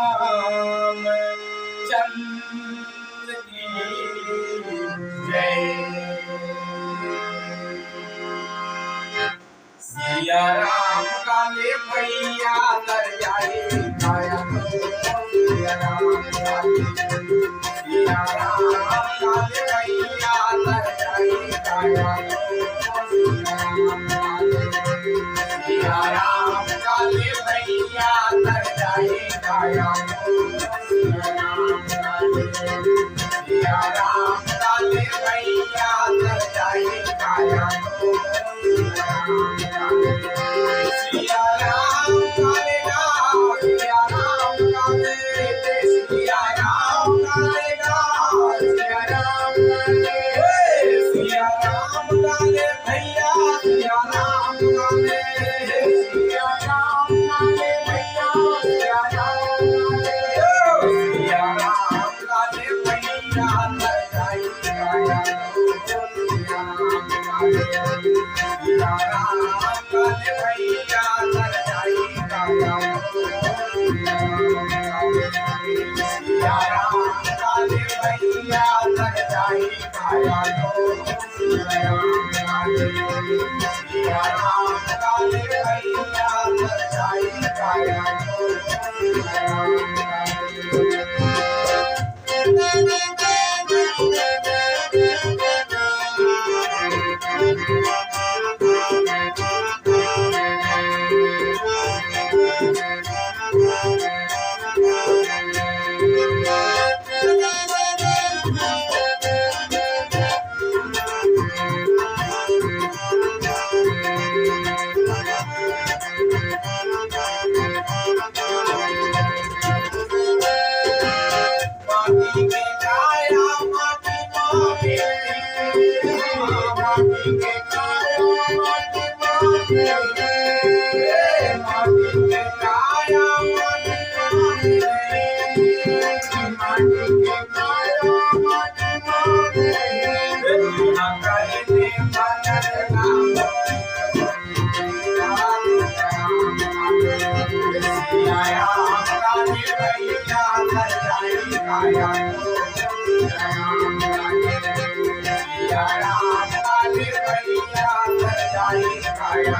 घनश्याम चंद्र की जय। सिया राम काले भैया तर जाए काया तो सिया राम काले भैया तर जाए काया तो सिया राम काले भैया तर जाए काया तो सिया राम काले भैया तर जाए काया तो सिया राम काले सिया राम काले सिया राम काले सिया राम काले सिया राम काले भैया सिया राम काले सिया राम काले भैया सिया राम काले सिया राम काले भैया तर जाए काया सिया राम काले सिया राम काले भैया तर जाए काया सिया राम काले भैया तर जाए काया सिया राम काले भैया तर जाए काया माटी के काया माटी माटी के काया माटी माटी के काया माटी के काया माटी ना करे ने मनर नाम सिया राम काले भैया तर जाए काया सिया राम काले भैया तर जाए काया